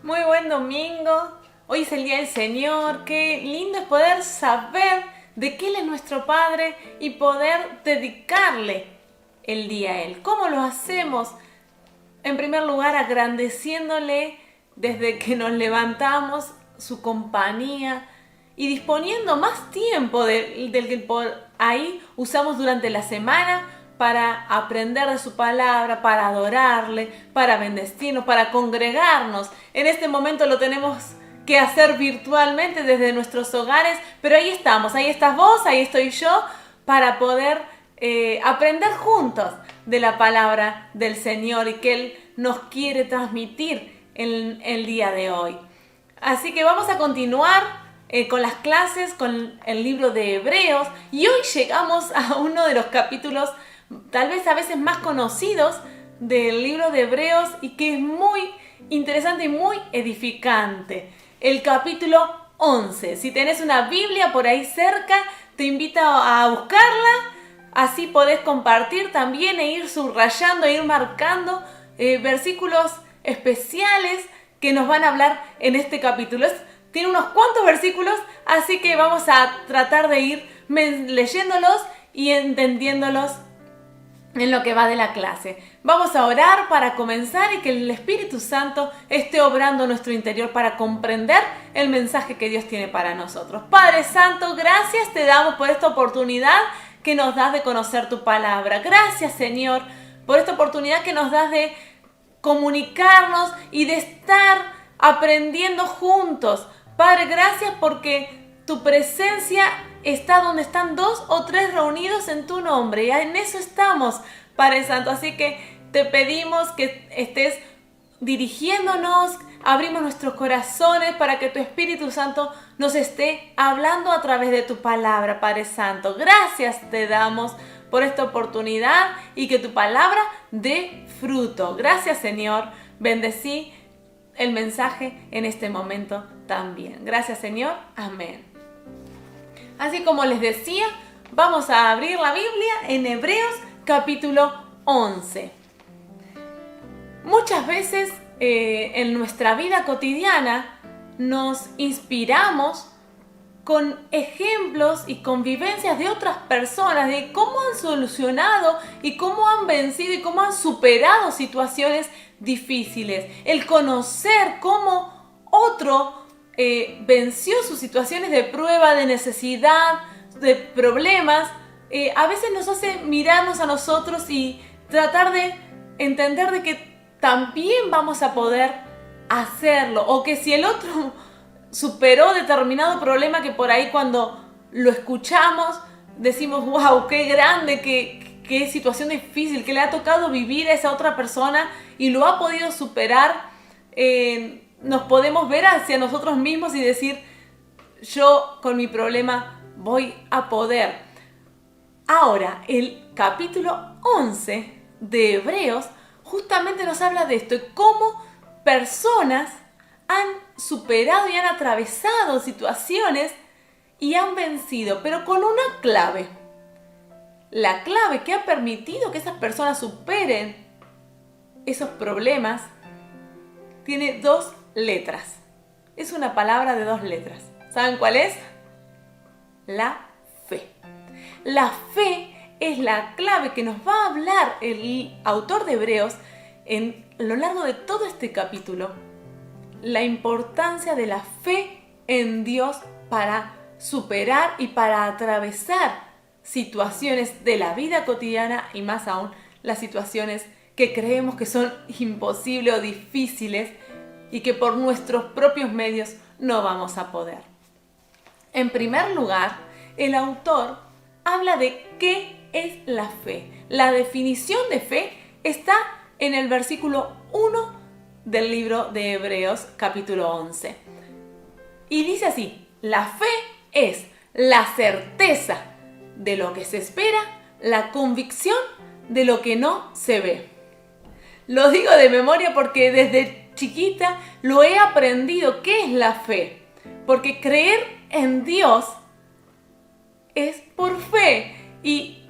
Muy buen domingo. Hoy es el Día del Señor. Qué lindo es poder saber de que Él es nuestro Padre y poder dedicarle el día a Él. ¿Cómo lo hacemos? En primer lugar, agradeciéndole desde que nos levantamos su compañía y disponiendo más tiempo del que por ahí usamos durante la semana para aprender de su palabra, para adorarle, para bendecirnos, para congregarnos. En este momento lo tenemos que hacer virtualmente desde nuestros hogares, pero ahí estamos, ahí estás vos, ahí estoy yo, para poder aprender juntos de la palabra del Señor y que Él nos quiere transmitir en el día de hoy. Así que vamos a continuar con las clases, con el libro de Hebreos, y hoy llegamos a uno de los capítulos tal vez a veces más conocidos del libro de Hebreos y que es muy interesante y muy edificante. El capítulo 11. Si tenés una Biblia por ahí cerca, te invito a buscarla. Así podés compartir también e ir subrayando, e ir marcando versículos especiales que nos van a hablar en este capítulo. Tiene unos cuantos versículos, así que vamos a tratar de ir leyéndolos y entendiéndolos en lo que va de la clase. Vamos a orar para comenzar y que el Espíritu Santo esté obrando en nuestro interior para comprender el mensaje que Dios tiene para nosotros. Padre Santo, gracias te damos por esta oportunidad que nos das de conocer tu palabra. Gracias, Señor, por esta oportunidad que nos das de comunicarnos y de estar aprendiendo juntos. Padre, gracias porque tu presencia está donde están 2 o 3 reunidos en tu nombre. Y en eso estamos, Padre Santo. Así que te pedimos que estés dirigiéndonos, abrimos nuestros corazones para que tu Espíritu Santo nos esté hablando a través de tu palabra, Padre Santo. Gracias te damos por esta oportunidad y que tu palabra dé fruto. Gracias, Señor. Bendecí el mensaje en este momento también. Gracias, Señor. Amén. Así como les decía, vamos a abrir la Biblia en Hebreos capítulo 11. Muchas veces en nuestra vida cotidiana nos inspiramos con ejemplos y convivencias de otras personas, de cómo han solucionado y cómo han vencido y cómo han superado situaciones difíciles. El conocer cómo otro venció sus situaciones de prueba, de necesidad, de problemas, a veces nos hace mirarnos a nosotros y tratar de entender de que también vamos a poder hacerlo, o que si el otro superó determinado problema, que por ahí cuando lo escuchamos decimos, wow, qué grande, qué situación difícil que le ha tocado vivir a esa otra persona y lo ha podido superar. Nos podemos ver hacia nosotros mismos y decir, yo con mi problema voy a poder. Ahora, el capítulo 11 de Hebreos justamente nos habla de esto, cómo personas han superado y han atravesado situaciones y han vencido, pero con una clave. La clave que ha permitido que esas personas superen esos problemas tiene 2 letras. Es una palabra de 2 letras. ¿Saben cuál es? La fe. La fe es la clave que nos va a hablar el autor de Hebreos en lo largo de todo este capítulo. La importancia de la fe en Dios para superar y para atravesar situaciones de la vida cotidiana y más aún las situaciones que creemos que son imposibles o difíciles y que por nuestros propios medios no vamos a poder. En primer lugar, el autor habla de qué es la fe. La definición de fe está en el versículo 1 del libro de Hebreos, capítulo 11. Y dice así, la fe es la certeza de lo que se espera, la convicción de lo que no se ve. Lo digo de memoria porque desde chiquita lo he aprendido. ¿Qué es la fe? Porque creer en Dios es por fe. Y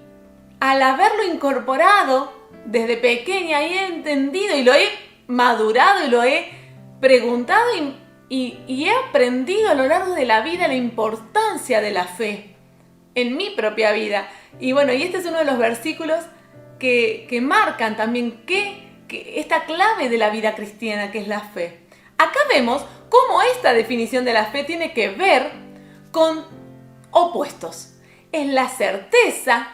al haberlo incorporado desde pequeña he entendido y lo he madurado y lo he preguntado y he aprendido a lo largo de la vida la importancia de la fe en mi propia vida. Y bueno, y este es uno de los versículos que marcan también que esta clave de la vida cristiana, que es la fe. Acá vemos cómo esta definición de la fe tiene que ver con opuestos. Es la certeza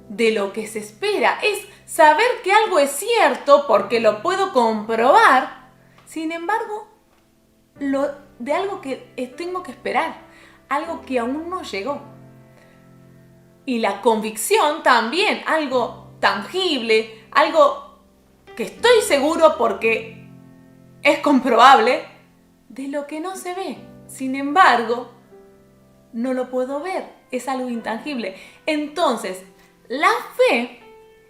de lo que se espera, es saber que algo es cierto porque lo puedo comprobar, sin embargo, de algo que tengo que esperar, algo que aún no llegó. Y la convicción también, algo tangible, algo que estoy seguro porque es comprobable, de lo que no se ve. Sin embargo, no lo puedo ver, es algo intangible. Entonces, la fe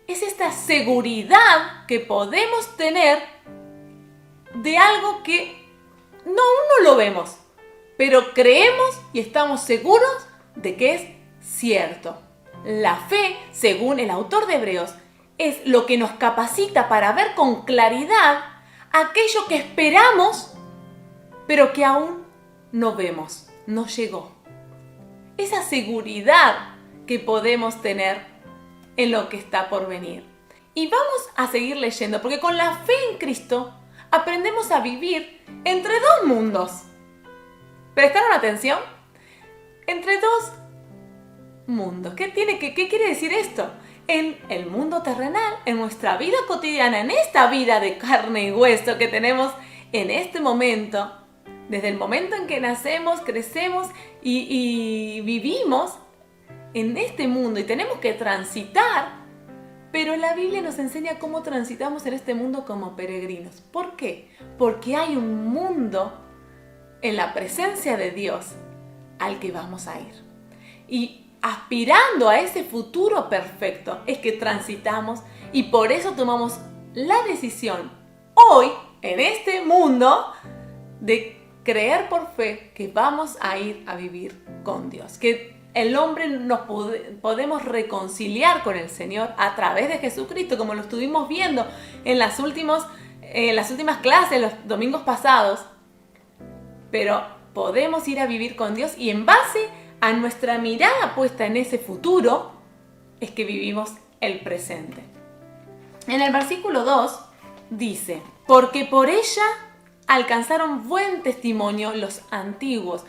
es esta seguridad que podemos tener de algo que aún no lo vemos, pero creemos y estamos seguros de que es cierto. La fe, según el autor de Hebreos, es lo que nos capacita para ver con claridad aquello que esperamos, pero que aún no vemos, no llegó. Esa seguridad que podemos tener en lo que está por venir. Y vamos a seguir leyendo, porque con la fe en Cristo aprendemos a vivir entre dos mundos. ¿Prestaron atención? Entre dos mundos. ¿Qué quiere decir esto? En el mundo terrenal, en nuestra vida cotidiana, en esta vida de carne y hueso que tenemos en este momento, desde el momento en que nacemos, crecemos y vivimos en este mundo y tenemos que transitar, pero la Biblia nos enseña cómo transitamos en este mundo como peregrinos. ¿Por qué? Porque hay un mundo en la presencia de Dios al que vamos a ir. Y aspirando a ese futuro perfecto es que transitamos y por eso tomamos la decisión hoy, en este mundo, de creer por fe que vamos a ir a vivir con Dios, que el hombre nos podemos reconciliar con el Señor a través de Jesucristo, como lo estuvimos viendo en las últimas clases, los domingos pasados. Pero podemos ir a vivir con Dios y en base a nuestra mirada puesta en ese futuro es que vivimos el presente. En el versículo 2 dice: porque por ella alcanzaron buen testimonio los antiguos.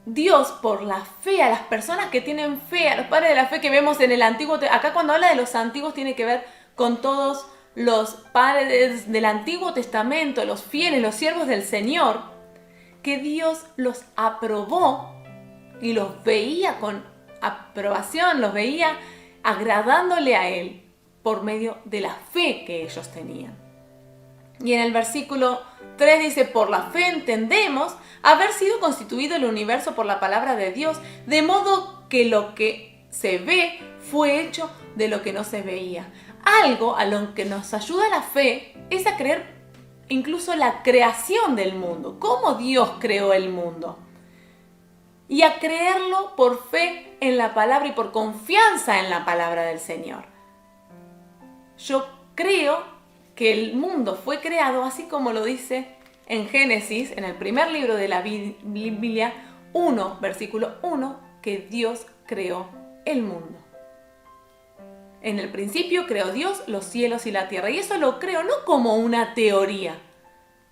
Dios, por la fe, a las personas que tienen fe, a los padres de la fe que vemos en el Antiguo, acá cuando habla de los antiguos tiene que ver con todos los padres del Antiguo Testamento, los fieles, los siervos del Señor, que Dios los aprobó y los veía con aprobación, los veía agradándole a Él por medio de la fe que ellos tenían. Y en el versículo 3 dice: por la fe entendemos haber sido constituido el universo por la palabra de Dios, de modo que lo que se ve fue hecho de lo que no se veía. Algo a lo que nos ayuda la fe es a creer incluso la creación del mundo, cómo Dios creó el mundo. Y a creerlo por fe en la palabra y por confianza en la palabra del Señor. Yo creo que el mundo fue creado así como lo dice en Génesis, en el primer libro de la Biblia, 1, versículo 1, que Dios creó el mundo. En el principio creó Dios los cielos y la tierra. Y eso lo creo no como una teoría,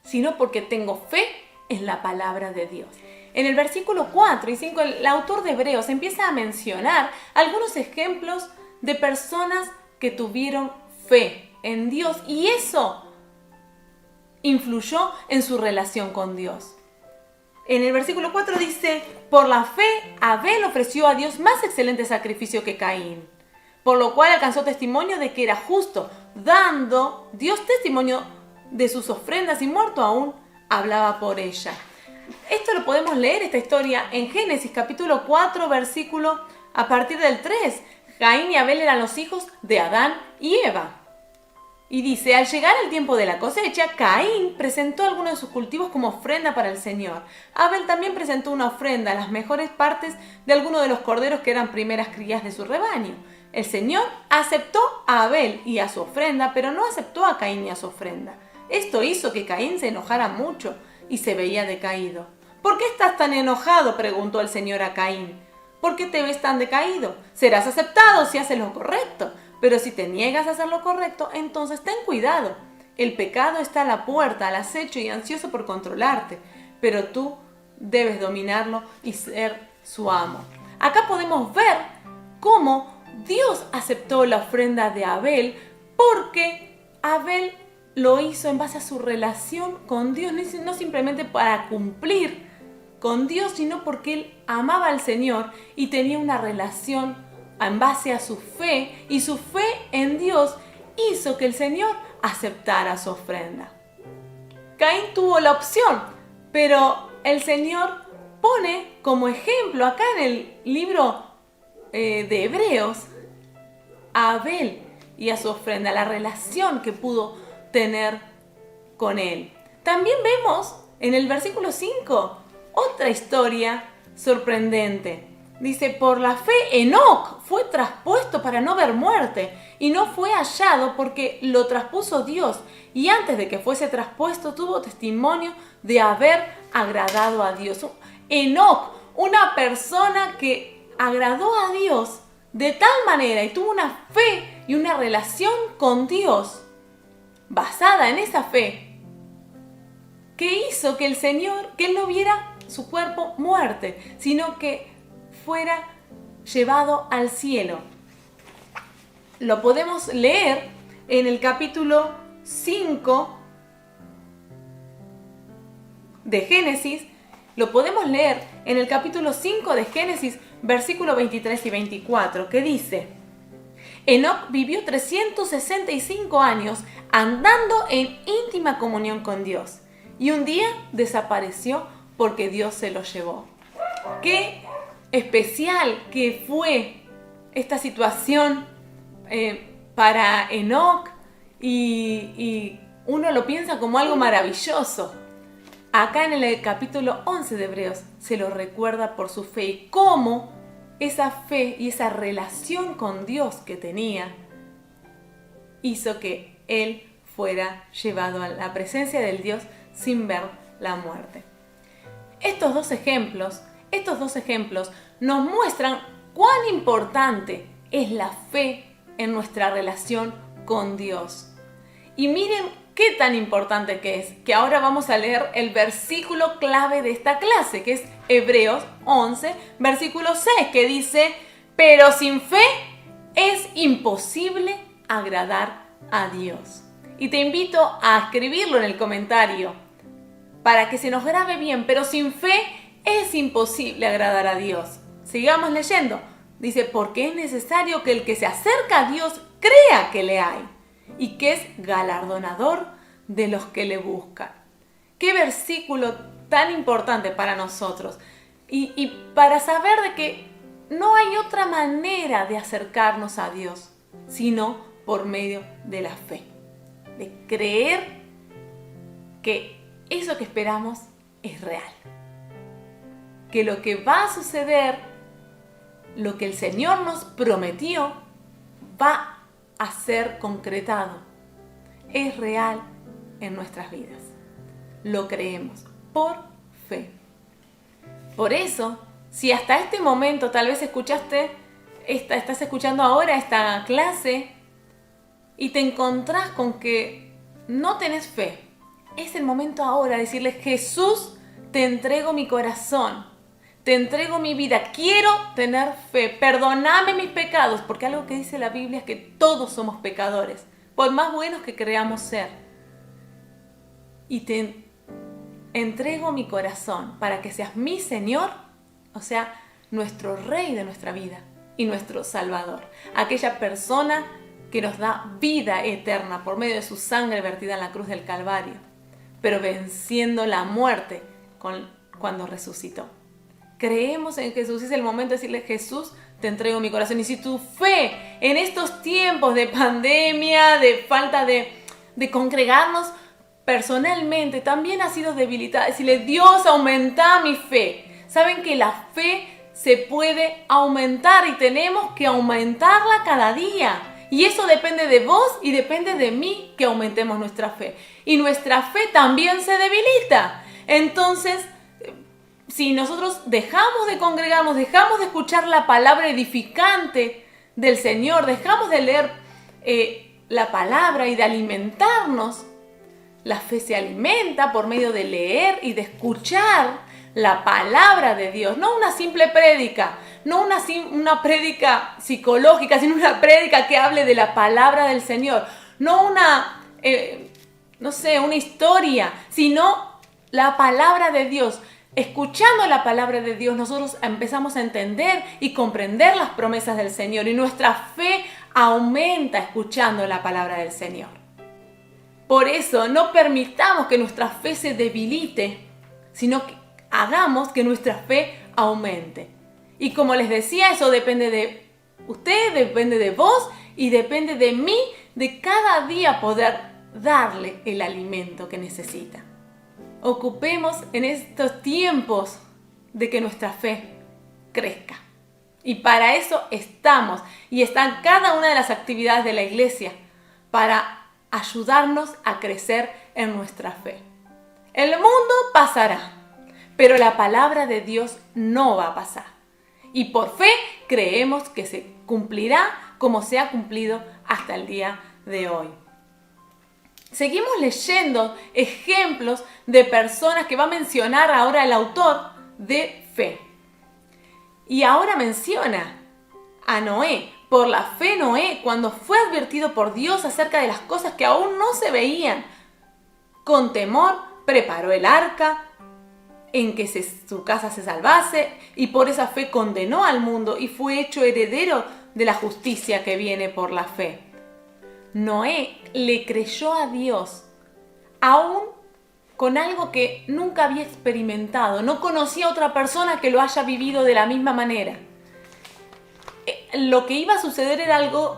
sino porque tengo fe en la palabra de Dios. En el versículo 4 y 5, el autor de Hebreos empieza a mencionar algunos ejemplos de personas que tuvieron fe en Dios y eso influyó en su relación con Dios. En el versículo 4 dice: por la fe Abel ofreció a Dios más excelente sacrificio que Caín, por lo cual alcanzó testimonio de que era justo, dando Dios testimonio de sus ofrendas y muerto aún hablaba por ella. Esto lo podemos leer, esta historia, en Génesis capítulo 4, versículo a partir del 3. Caín y Abel eran los hijos de Adán y Eva. Y dice: al llegar el tiempo de la cosecha, Caín presentó algunos de sus cultivos como ofrenda para el Señor. Abel también presentó una ofrenda, las mejores partes de algunos de los corderos que eran primeras crías de su rebaño. El Señor aceptó a Abel y a su ofrenda, pero no aceptó a Caín y a su ofrenda. Esto hizo que Caín se enojara mucho y se veía decaído. ¿Por qué estás tan enojado?, preguntó el Señor a Caín. ¿Por qué te ves tan decaído? Serás aceptado si haces lo correcto, pero si te niegas a hacer lo correcto, entonces ten cuidado. El pecado está a la puerta, al acecho y ansioso por controlarte, pero tú debes dominarlo y ser su amo. Acá podemos ver cómo Dios aceptó la ofrenda de Abel, porque Abel lo hizo en base a su relación con Dios, no simplemente para cumplir con Dios, sino porque él amaba al Señor y tenía una relación en base a su fe, y su fe en Dios hizo que el Señor aceptara su ofrenda. Caín tuvo la opción, pero el Señor pone como ejemplo acá en el libro de Hebreos a Abel y a su ofrenda, la relación que pudo tener con él. También vemos en el versículo 5 otra historia sorprendente. Dice: por la fe Enoc fue traspuesto para no ver muerte, y no fue hallado porque lo traspuso Dios, y antes de que fuese traspuesto tuvo testimonio de haber agradado a Dios. Enoc, una persona que agradó a Dios de tal manera y tuvo una fe y una relación con Dios basada en esa fe, que hizo que el Señor, que él no viera su cuerpo muerte, sino que fuera llevado al cielo. Lo podemos leer en el capítulo 5 de Génesis. Lo podemos leer en el capítulo 5 de Génesis, versículos 23 y 24, que dice: Enoc vivió 365 años andando en íntima comunión con Dios, y un día desapareció porque Dios se lo llevó. Qué especial que fue esta situación para Enoc, y uno lo piensa como algo maravilloso. Acá en el capítulo 11 de Hebreos se lo recuerda por su fe, y cómo esa fe y esa relación con Dios que tenía hizo que él fuera llevado a la presencia del Dios sin ver la muerte. Estos dos ejemplos nos muestran cuán importante es la fe en nuestra relación con Dios. Y miren qué tan importante que es, que ahora vamos a leer el versículo clave de esta clase, que es Hebreos 11, versículo 6, que dice: pero sin fe es imposible agradar a Dios. Y te invito a escribirlo en el comentario para que se nos grabe bien. Pero sin fe es imposible agradar a Dios. Sigamos leyendo. Dice: porque es necesario que el que se acerca a Dios crea que le hay y que es galardonador de los que le buscan. Qué versículo tan importante para nosotros, y para saber de que no hay otra manera de acercarnos a Dios sino por medio de la fe, de creer que eso que esperamos es real, que lo que va a suceder, lo que el Señor nos prometió, va a ser concretado, es real en nuestras vidas. Lo creemos por fe. Por eso, si hasta este momento tal vez estás escuchando ahora esta clase y te encontrás con que no tenés fe, es el momento ahora de decirle: Jesús, te entrego mi corazón, te entrego mi vida, quiero tener fe, perdóname mis pecados, porque algo que dice la Biblia es que todos somos pecadores, por más buenos que creamos ser. Y te entrego mi corazón para que seas mi Señor, o sea, nuestro Rey de nuestra vida y nuestro Salvador, aquella persona que nos da vida eterna por medio de su sangre vertida en la cruz del Calvario, pero venciendo la muerte cuando resucitó. Creemos en Jesús. Es el momento de decirle: Jesús, te entrego mi corazón. Y si tu fe en estos tiempos de pandemia, de falta de congregarnos personalmente, también ha sido debilitada, decirle: Dios, aumenta mi fe. Saben que la fe se puede aumentar y tenemos que aumentarla cada día. Y eso depende de vos y depende de mí que aumentemos nuestra fe. Y nuestra fe también se debilita. Entonces, si nosotros dejamos de congregarnos, dejamos de escuchar la palabra edificante del Señor, dejamos de leer la palabra y de alimentarnos, la fe se alimenta por medio de leer y de escuchar la palabra de Dios, no una simple prédica, no una prédica psicológica, sino una prédica que hable de la palabra del Señor, no una historia, sino la palabra de Dios. Escuchando la palabra de Dios, nosotros empezamos a entender y comprender las promesas del Señor y nuestra fe aumenta escuchando la palabra del Señor. Por eso no permitamos que nuestra fe se debilite, sino que hagamos que nuestra fe aumente. Y como les decía, eso depende de usted, depende de vos y depende de mí, de cada día poder darle el alimento que necesita. Ocupemos en estos tiempos de que nuestra fe crezca. Y para eso estamos y están cada una de las actividades de la iglesia para ayudarnos a crecer en nuestra fe. El mundo pasará, pero la palabra de Dios no va a pasar. Y por fe creemos que se cumplirá como se ha cumplido hasta el día de hoy. Seguimos leyendo ejemplos de personas que va a mencionar ahora el autor de fe. Y ahora menciona a Noé. Por la fe Noé, cuando fue advertido por Dios acerca de las cosas que aún no se veían, con temor preparó el arca en que su casa se salvase, y por esa fe condenó al mundo y fue hecho heredero de la justicia que viene por la fe. Noé le creyó a Dios, aún con algo que nunca había experimentado. No conocía a otra persona que lo haya vivido de la misma manera. Lo que iba a suceder era algo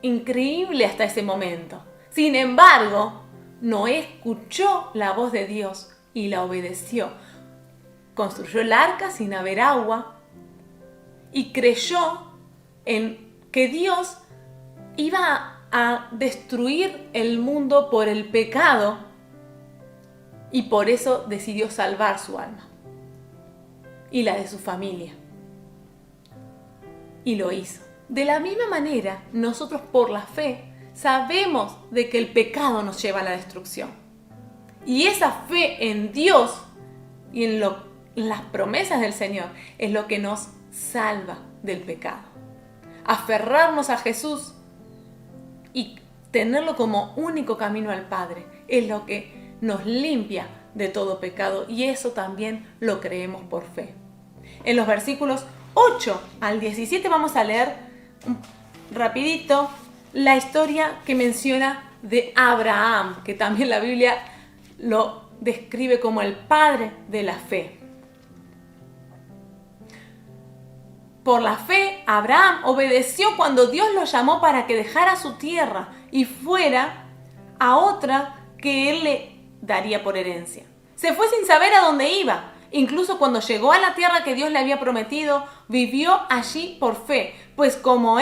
increíble hasta ese momento. Sin embargo, Noé escuchó la voz de Dios y la obedeció. Construyó el arca sin haber agua y creyó en que Dios iba a destruir el mundo por el pecado y por eso decidió salvar su alma y la de su familia. Y lo hizo. De la misma manera, nosotros por la fe sabemos de que el pecado nos lleva a la destrucción. Y esa fe en Dios y en las promesas del Señor es lo que nos salva del pecado. Aferrarnos a Jesús y tenerlo como único camino al Padre es lo que nos limpia de todo pecado, y eso también lo creemos por fe. En los versículos 8 al 17 vamos a leer rapidito la historia que menciona de Abraham, que también la Biblia lo describe como el padre de la fe. Por la fe, Abraham obedeció cuando Dios lo llamó para que dejara su tierra y fuera a otra que él le daría por herencia. Se fue sin saber a dónde iba. Incluso cuando llegó a la tierra que Dios le había prometido, vivió allí por fe, pues como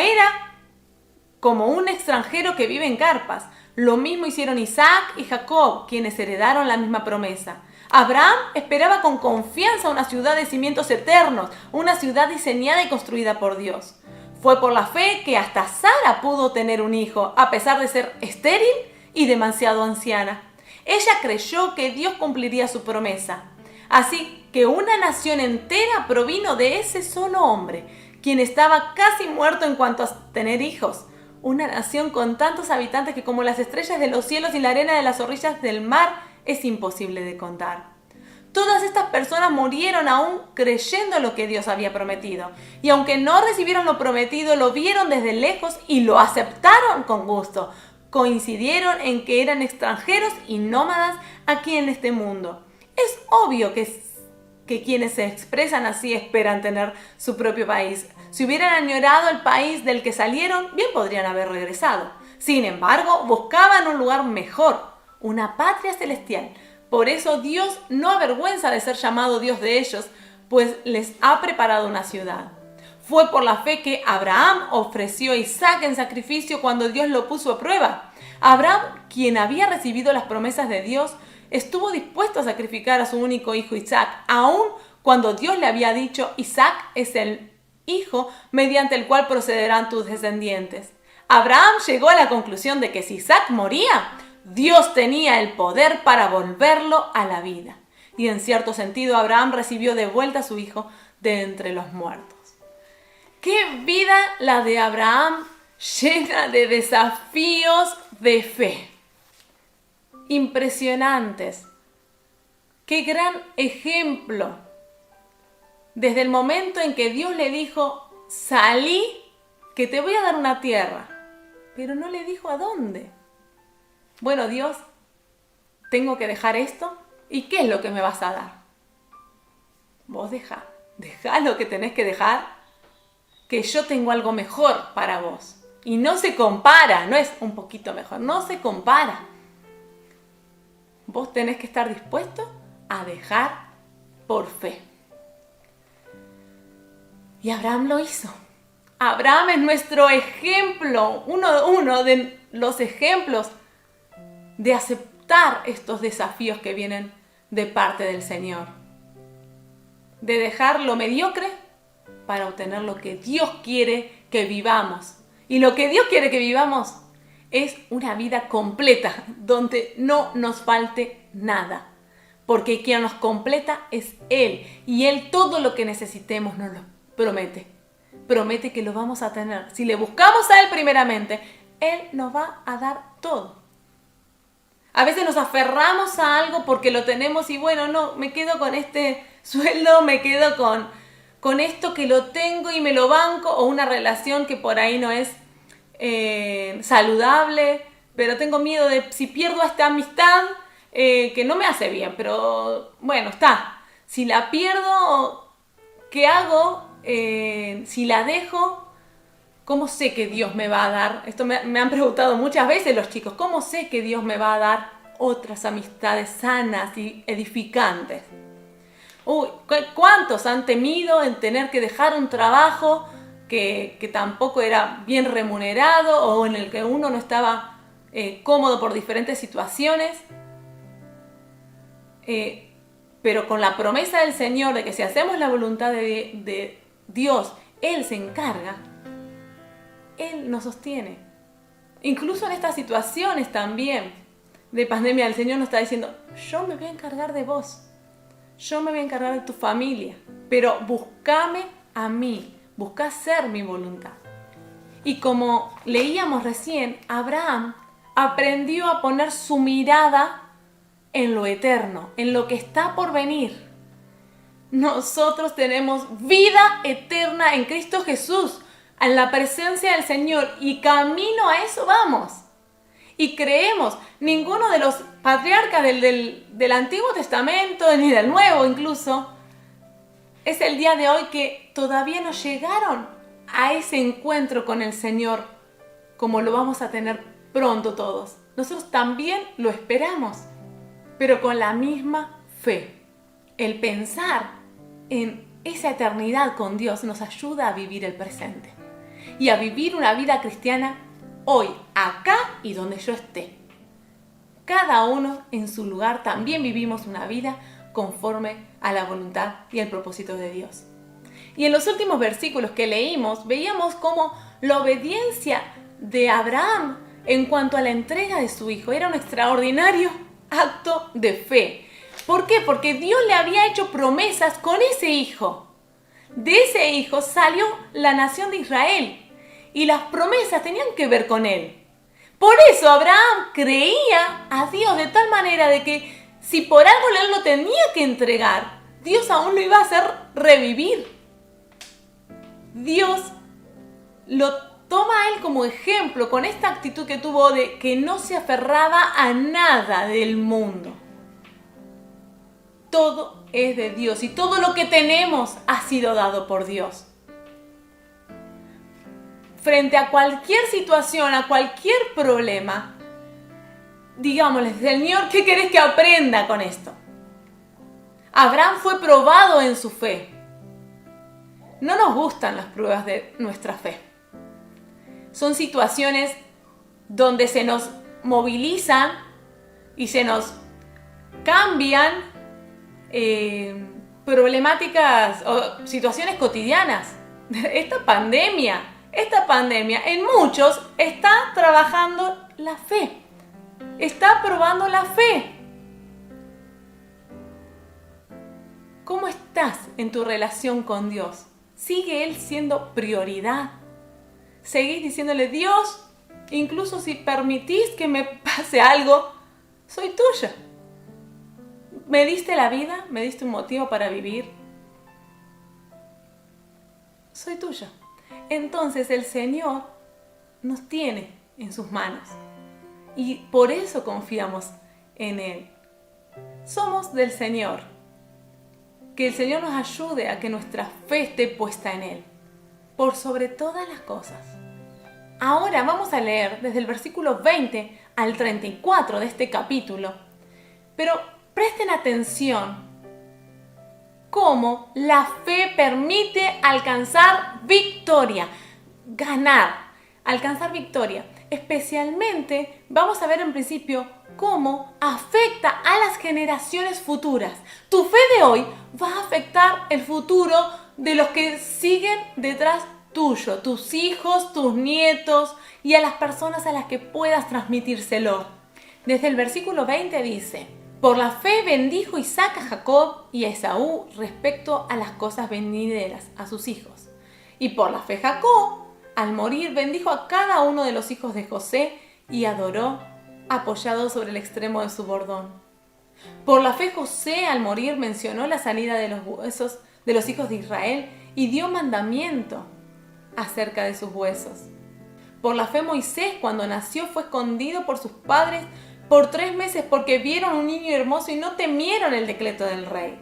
un extranjero que vive en carpas. Lo mismo hicieron Isaac y Jacob, quienes heredaron la misma promesa. Abraham esperaba con confianza una ciudad de cimientos eternos, una ciudad diseñada y construida por Dios. Fue por la fe que hasta Sara pudo tener un hijo, a pesar de ser estéril y demasiado anciana. Ella creyó que Dios cumpliría su promesa. Así que una nación entera provino de ese solo hombre, quien estaba casi muerto en cuanto a tener hijos. Una nación con tantos habitantes que como las estrellas de los cielos y la arena de las orillas del mar es imposible de contar. Todas estas personas murieron aún creyendo lo que Dios había prometido. Y aunque no recibieron lo prometido, lo vieron desde lejos y lo aceptaron con gusto. Coincidieron en que eran extranjeros y nómadas aquí en este mundo. Es obvio que quienes se expresan así esperan tener su propio país. Si hubieran añorado el país del que salieron, bien podrían haber regresado. Sin embargo, buscaban un lugar mejor, una patria celestial. Por eso Dios no avergüenza de ser llamado Dios de ellos, pues les ha preparado una ciudad. Fue por la fe que Abraham ofreció a Isaac en sacrificio cuando Dios lo puso a prueba. Abraham, quien había recibido las promesas de Dios, estuvo dispuesto a sacrificar a su único hijo Isaac, aun cuando Dios le había dicho: Isaac es el hijo mediante el cual procederán tus descendientes. Abraham llegó a la conclusión de que si Isaac moría, Dios tenía el poder para volverlo a la vida. Y en cierto sentido, Abraham recibió de vuelta a su hijo de entre los muertos. ¡Qué vida la de Abraham, llena de desafíos de fe! Impresionantes. ¡Qué gran ejemplo! Desde el momento en que Dios le dijo: salí, que te voy a dar una tierra. Pero no le dijo a dónde. Bueno, Dios, tengo que dejar esto. ¿Y qué es lo que me vas a dar? Vos dejá lo que tenés que dejar, que yo tengo algo mejor para vos. Y no se compara, no es un poquito mejor, no se compara. Vos tenés que estar dispuesto a dejar por fe. Y Abraham lo hizo. Abraham es nuestro ejemplo, uno de los ejemplos de aceptar estos desafíos que vienen de parte del Señor. De dejar lo mediocre para obtener lo que Dios quiere que vivamos. Y lo que Dios quiere que vivamos es una vida completa, donde no nos falte nada. Porque quien nos completa es Él. Y Él todo lo que necesitemos nos lo promete. Promete que lo vamos a tener. Si le buscamos a Él primeramente, Él nos va a dar todo. A veces nos aferramos a algo porque lo tenemos y bueno, no, me quedo con este sueldo, me quedo con esto que lo tengo y me lo banco, o una relación que por ahí no es saludable, pero tengo miedo de si pierdo esta amistad, que no me hace bien, pero bueno, está. Si la pierdo, ¿qué hago? Si la dejo, ¿cómo sé que Dios me va a dar? Esto me han preguntado muchas veces los chicos. ¿Cómo sé que Dios me va a dar otras amistades sanas y edificantes? ¿Cuántos han temido en tener que dejar un trabajo que tampoco era bien remunerado o en el que uno no estaba cómodo por diferentes situaciones? Pero con la promesa del Señor de que si hacemos la voluntad de Dios, Él se encarga, Él nos sostiene. Incluso en estas situaciones también de pandemia, el Señor nos está diciendo: yo me voy a encargar de vos, yo me voy a encargar de tu familia, pero búscame a mí, busca hacer mi voluntad. Y como leíamos recién, Abraham aprendió a poner su mirada en lo eterno, en lo que está por venir. Nosotros tenemos vida eterna en Cristo Jesús, en la presencia del Señor, y camino a eso vamos. Y creemos, ninguno de los patriarcas del Antiguo Testamento, ni del Nuevo incluso, es el día de hoy que todavía no llegaron a ese encuentro con el Señor, como lo vamos a tener pronto todos. Nosotros también lo esperamos, pero con la misma fe. El pensar en esa eternidad con Dios nos ayuda a vivir el presente y a vivir una vida cristiana hoy, acá y donde yo esté. Cada uno en su lugar también vivimos una vida conforme a la voluntad y el propósito de Dios. Y en los últimos versículos que leímos, veíamos cómo la obediencia de Abraham en cuanto a la entrega de su hijo era un extraordinario acto de fe. ¿Por qué? Porque Dios le había hecho promesas con ese hijo. De ese hijo salió la nación de Israel. Y las promesas tenían que ver con él. Por eso Abraham creía a Dios de tal manera de que si por algo él lo tenía que entregar, Dios aún lo iba a hacer revivir. Dios lo toma a él como ejemplo con esta actitud que tuvo de que no se aferraba a nada del mundo. Todo es de Dios y todo lo que tenemos ha sido dado por Dios. Frente a cualquier situación, a cualquier problema, digámosle: Señor, ¿qué querés que aprenda con esto? Abraham fue probado en su fe. No nos gustan las pruebas de nuestra fe. Son situaciones donde se nos movilizan y se nos cambian problemáticas o situaciones cotidianas. Esta pandemia en muchos está trabajando la fe, está probando la fe. ¿Cómo estás en tu relación con Dios? ¿Sigue Él siendo prioridad? ¿Seguís diciéndole, Dios, incluso si permitís que me pase algo, soy tuya? ¿Me diste la vida? ¿Me diste un motivo para vivir? Soy tuya. Entonces el Señor nos tiene en sus manos y por eso confiamos en Él. Somos del Señor. Que el Señor nos ayude a que nuestra fe esté puesta en Él, por sobre todas las cosas. Ahora vamos a leer desde el versículo 20 al 34 de este capítulo, pero presten atención cómo la fe permite alcanzar victoria, alcanzar victoria. Especialmente vamos a ver en principio cómo afecta a las generaciones futuras. Tu fe de hoy va a afectar el futuro de los que siguen detrás tuyo, tus hijos, tus nietos y a las personas a las que puedas transmitírselo. Desde el versículo 20 dice: por la fe bendijo Isaac a Jacob y a Esaú respecto a las cosas venideras, a sus hijos. Y por la fe Jacob, al morir, bendijo a cada uno de los hijos de José y adoró, apoyado sobre el extremo de su bordón. Por la fe José, al morir, mencionó la salida de los huesos de los hijos de Israel y dio mandamiento acerca de sus huesos. Por la fe Moisés, cuando nació, fue escondido por sus padres por 3 meses porque vieron un niño hermoso y no temieron el decreto del rey.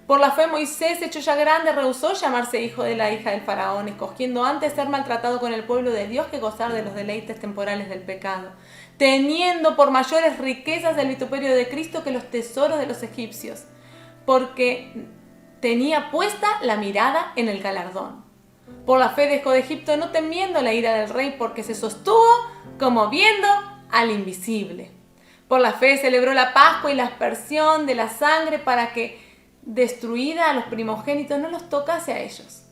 Por la fe Moisés, hecho ya grande, rehusó llamarse hijo de la hija del faraón, escogiendo antes ser maltratado con el pueblo de Dios que gozar de los deleites temporales del pecado, teniendo por mayores riquezas el vituperio de Cristo que los tesoros de los egipcios, porque tenía puesta la mirada en el galardón. Por la fe dejó de Egipto, no temiendo la ira del rey, porque se sostuvo como viendo al invisible. Por la fe celebró la Pascua y la aspersión de la sangre para que, destruida a los primogénitos, no los tocase a ellos.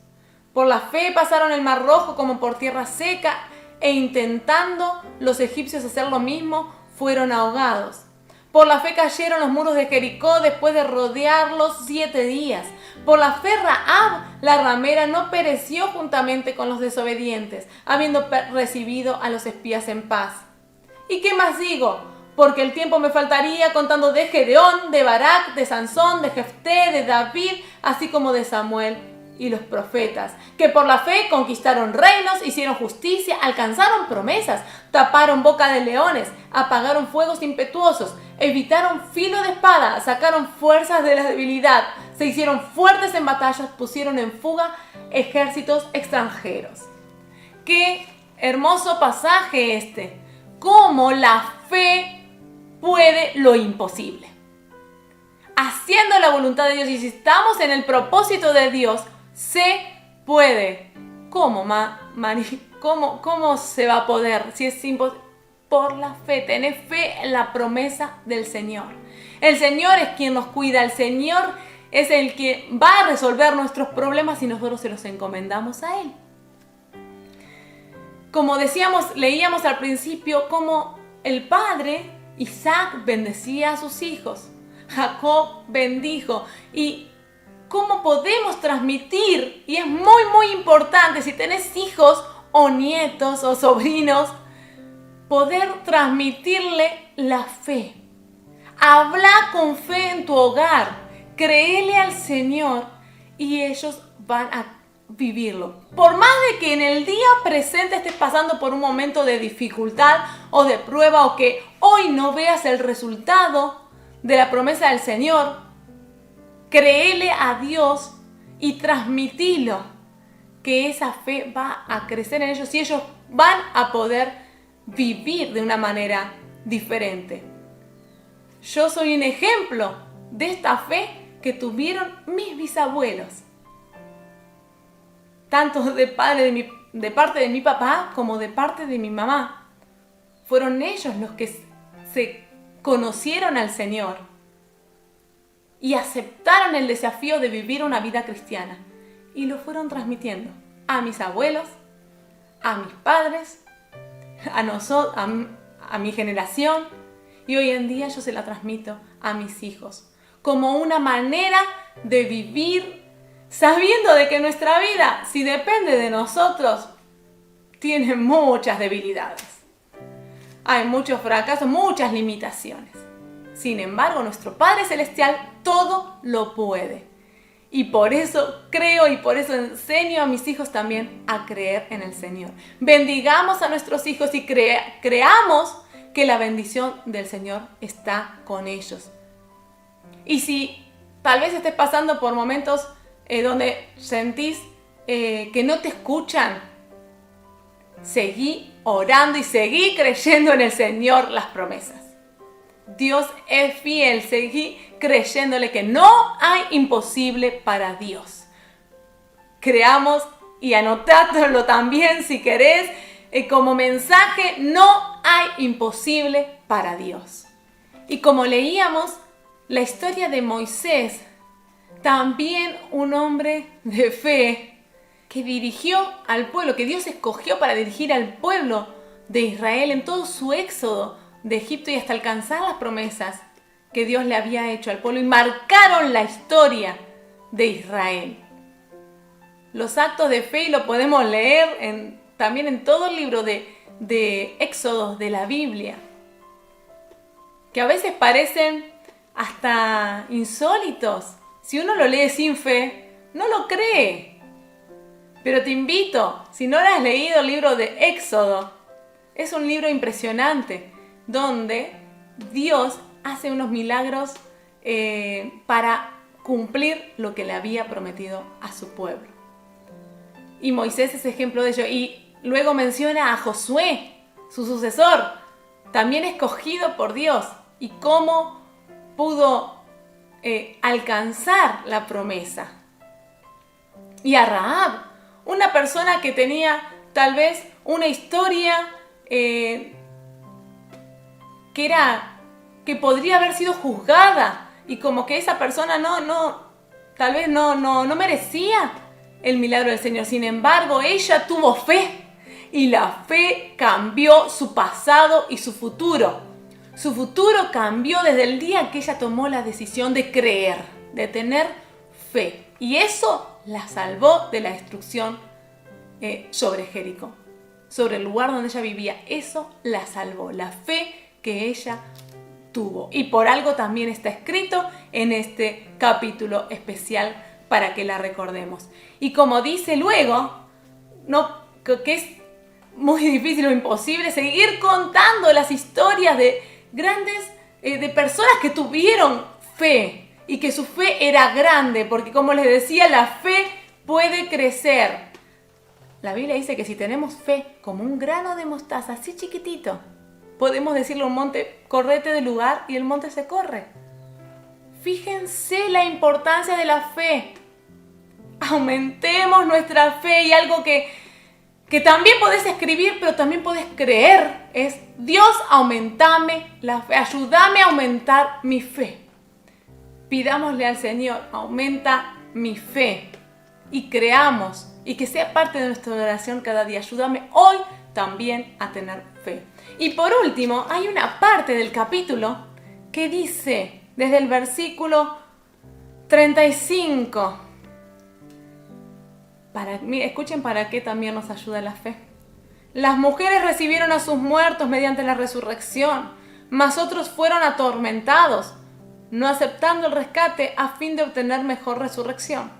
Por la fe pasaron el mar rojo como por tierra seca, e intentando los egipcios hacer lo mismo, fueron ahogados. Por la fe cayeron los muros de Jericó después de rodearlos 7 días. Por la fe Rahab, la ramera, no pereció juntamente con los desobedientes, habiendo recibido a los espías en paz. ¿Y qué más digo? Porque el tiempo me faltaría contando de Gedeón, de Barak, de Sansón, de Jefté, de David, así como de Samuel y los profetas, que por la fe conquistaron reinos, hicieron justicia, alcanzaron promesas, taparon boca de leones, apagaron fuegos impetuosos, evitaron filo de espada, sacaron fuerzas de la debilidad, se hicieron fuertes en batallas, pusieron en fuga ejércitos extranjeros. ¡Qué hermoso pasaje este! Cómo la fe puede lo imposible. Haciendo la voluntad de Dios, y si estamos en el propósito de Dios, se puede. ¿Cómo, Mari? ¿Cómo se va a poder? Si es imposible. Por la fe. Tenés fe en la promesa del Señor. El Señor es quien nos cuida. El Señor es el que va a resolver nuestros problemas y nosotros se los encomendamos a Él. Como decíamos, leíamos al principio cómo el padre Isaac bendecía a sus hijos, Jacob bendijo, y cómo podemos transmitir, y es muy importante si tenés hijos o nietos o sobrinos, poder transmitirle la fe. Habla con fe en tu hogar, créele al Señor y ellos van a vivirlo. Por más de que en el día presente estés pasando por un momento de dificultad o de prueba, o que hoy no veas el resultado de la promesa del Señor, créele a Dios y transmitilo, que esa fe va a crecer en ellos y ellos van a poder vivir de una manera diferente. Yo soy un ejemplo de esta fe que tuvieron mis bisabuelos. tanto de parte de mi papá como de parte de mi mamá. Fueron ellos los que se conocieron al Señor y aceptaron el desafío de vivir una vida cristiana y lo fueron transmitiendo a mis abuelos, a mis padres, a mi generación, y hoy en día yo se la transmito a mis hijos como una manera de vivir sabiendo de que nuestra vida, si depende de nosotros, tiene muchas debilidades. Hay muchos fracasos, muchas limitaciones. Sin embargo, nuestro Padre Celestial todo lo puede. Y por eso creo y por eso enseño a mis hijos también a creer en el Señor. Bendigamos a nuestros hijos y creamos que la bendición del Señor está con ellos. Y si tal vez estés pasando por momentos donde sentís que no te escuchan, seguí orando y seguí creyendo en el Señor las promesas. Dios es fiel, seguí creyéndole que no hay imposible para Dios. Creamos y anotátelo también si querés como mensaje, no hay imposible para Dios. Y como leíamos la historia de Moisés, también un hombre de fe que dirigió al pueblo, que Dios escogió para dirigir al pueblo de Israel en todo su éxodo de Egipto y hasta alcanzar las promesas que Dios le había hecho al pueblo y marcaron la historia de Israel. Los actos de fe, y lo podemos leer también en todo el libro de Éxodos de la Biblia, que a veces parecen hasta insólitos. Si uno lo lee sin fe, no lo cree. Pero te invito, si no lo has leído el libro de Éxodo, es un libro impresionante, donde Dios hace unos milagros para cumplir lo que le había prometido a su pueblo. Y Moisés es ejemplo de ello. Y luego menciona a Josué, su sucesor, también escogido por Dios, y cómo pudo alcanzar la promesa. Y a Rahab, una persona que tenía tal vez una historia que podría haber sido juzgada, y como que esa persona tal vez no merecía el milagro del Señor. Sin embargo, ella tuvo fe, y la fe cambió su pasado y su futuro. Su futuro cambió desde el día que ella tomó la decisión de creer, de tener fe. Y eso la salvó de la destrucción sobre Jericó, sobre el lugar donde ella vivía. Eso la salvó, la fe que ella tuvo. Y por algo también está escrito en este capítulo especial para que la recordemos. Y como dice luego, que es muy difícil o imposible seguir contando las historias de grandes, de personas que tuvieron fe y que su fe era grande, porque como les decía, la fe puede crecer. La Biblia dice que si tenemos fe como un grano de mostaza, así chiquitito, podemos decirle a un monte, correte del lugar, y el monte se corre. Fíjense la importancia de la fe. Aumentemos nuestra fe, y algo que también podés escribir, pero también podés creer, es: Dios, aumentame la fe, ayúdame a aumentar mi fe. Pidámosle al Señor: aumenta mi fe, y creamos, y que sea parte de nuestra oración cada día: ayúdame hoy también a tener fe. Y por último, hay una parte del capítulo que dice, desde el versículo 35, escuchen para qué también nos ayuda la fe. Las mujeres recibieron a sus muertos mediante la resurrección, mas otros fueron atormentados, no aceptando el rescate a fin de obtener mejor resurrección.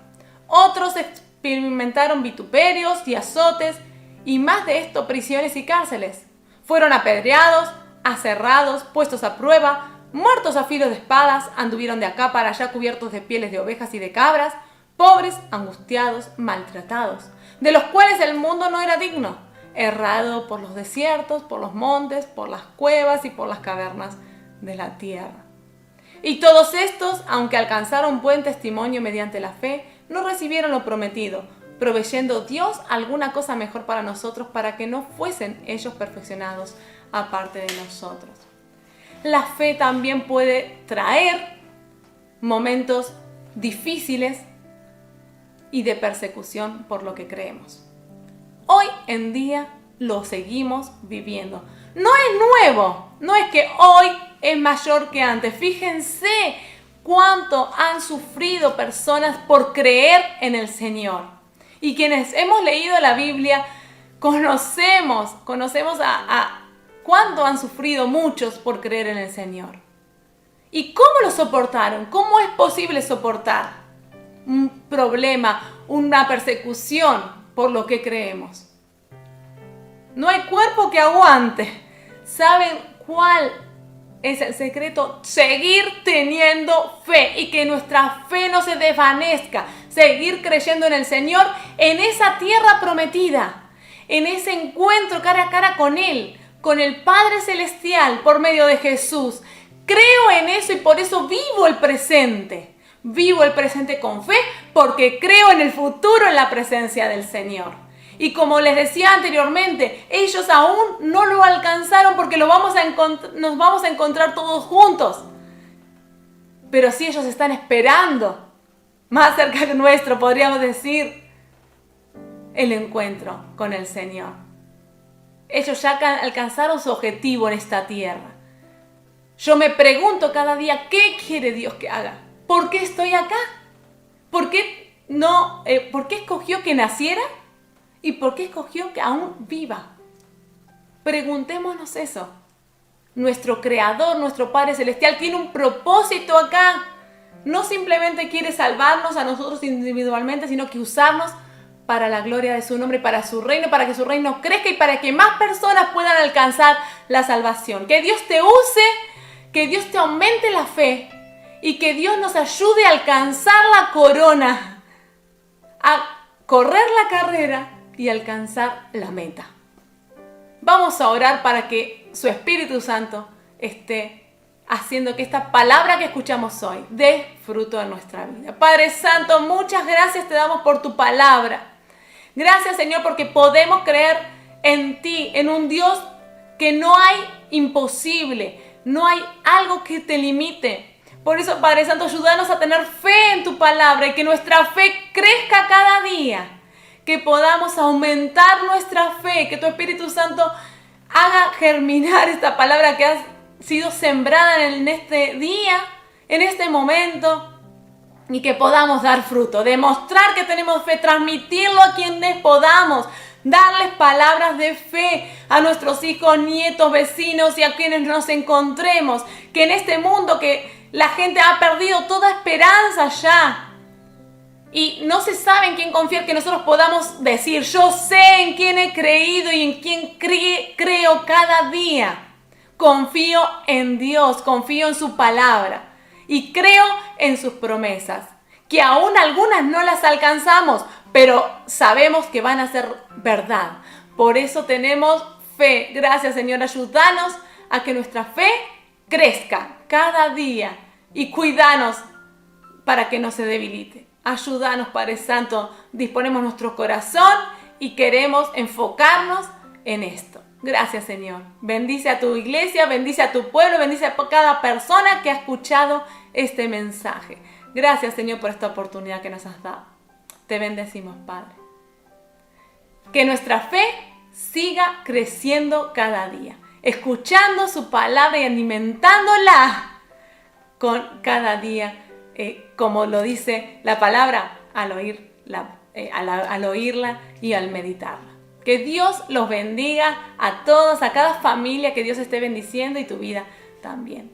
Otros experimentaron vituperios y azotes, y más de esto, prisiones y cárceles. Fueron apedreados, aserrados, puestos a prueba, muertos a filo de espadas, anduvieron de acá para allá cubiertos de pieles de ovejas y de cabras, pobres, angustiados, maltratados, de los cuales el mundo no era digno, errado por los desiertos, por los montes, por las cuevas y por las cavernas de la tierra. Y todos estos, aunque alcanzaron buen testimonio mediante la fe, no recibieron lo prometido, proveyendo Dios alguna cosa mejor para nosotros, para que no fuesen ellos perfeccionados aparte de nosotros. La fe también puede traer momentos difíciles y de persecución por lo que creemos. Hoy en día lo seguimos viviendo. No es nuevo, no es que hoy es mayor que antes. Fíjense cuánto han sufrido personas por creer en el Señor. Y quienes hemos leído la Biblia conocemos a cuánto han sufrido muchos por creer en el Señor. ¿Y cómo lo soportaron? ¿Cómo es posible soportar un problema, una persecución por lo que creemos? No hay cuerpo que aguante. ¿Saben cuál es el secreto? Seguir teniendo fe y que nuestra fe no se desvanezca. Seguir creyendo en el Señor, en esa tierra prometida, en ese encuentro cara a cara con Él, con el Padre Celestial por medio de Jesús. Creo en eso y por eso vivo el presente. Vivo el presente con fe porque creo en el futuro en la presencia del Señor. Y como les decía anteriormente, ellos aún no lo alcanzaron porque nos vamos a encontrar todos juntos. Pero sí ellos están esperando, más cerca que nuestro, podríamos decir, el encuentro con el Señor. Ellos ya alcanzaron su objetivo en esta tierra. Yo me pregunto cada día, ¿qué quiere Dios que haga? ¿Por qué estoy acá? ¿Por qué escogió que naciera? ¿Y por qué escogió que aún viva? Preguntémonos eso. Nuestro Creador, nuestro Padre Celestial, tiene un propósito acá. No simplemente quiere salvarnos a nosotros individualmente, sino que usarnos para la gloria de su nombre, para su reino, para que su reino crezca y para que más personas puedan alcanzar la salvación. Que Dios te use, que Dios te aumente la fe y que Dios nos ayude a alcanzar la corona, a correr la carrera y alcanzar la meta. Vamos a orar para que su Espíritu Santo esté haciendo que esta palabra que escuchamos hoy dé fruto en nuestra vida. Padre Santo, muchas gracias te damos por tu palabra. Gracias, Señor, porque podemos creer en ti, en un Dios que no hay imposible, no hay algo que te limite. Por eso, Padre Santo, ayúdanos a tener fe en tu palabra y que nuestra fe crezca cada día. Que podamos aumentar nuestra fe, que tu Espíritu Santo haga germinar esta palabra que ha sido sembrada en este día, en este momento, y que podamos dar fruto, demostrar que tenemos fe, transmitirlo a quienes podamos, darles palabras de fe a nuestros hijos, nietos, vecinos y a quienes nos encontremos, que en este mundo que la gente ha perdido toda esperanza ya, y no se sabe en quién confiar, que nosotros podamos decir, yo sé en quién he creído y en quién creo cada día. Confío en Dios, confío en su palabra y creo en sus promesas, que aún algunas no las alcanzamos, pero sabemos que van a ser verdad. Por eso tenemos fe. Gracias, Señor, ayúdanos a que nuestra fe crezca cada día y cuídanos para que no se debilite. Ayúdanos, Padre Santo, disponemos nuestro corazón y queremos enfocarnos en esto. Gracias, Señor. Bendice a tu iglesia, bendice a tu pueblo, bendice a cada persona que ha escuchado este mensaje. Gracias, Señor, por esta oportunidad que nos has dado. Te bendecimos, Padre. Que nuestra fe siga creciendo cada día, escuchando su palabra y alimentándola con cada día. Como lo dice la palabra, al oírla y al meditarla. Que Dios los bendiga a todos, a cada familia, que Dios esté bendiciendo y tu vida también.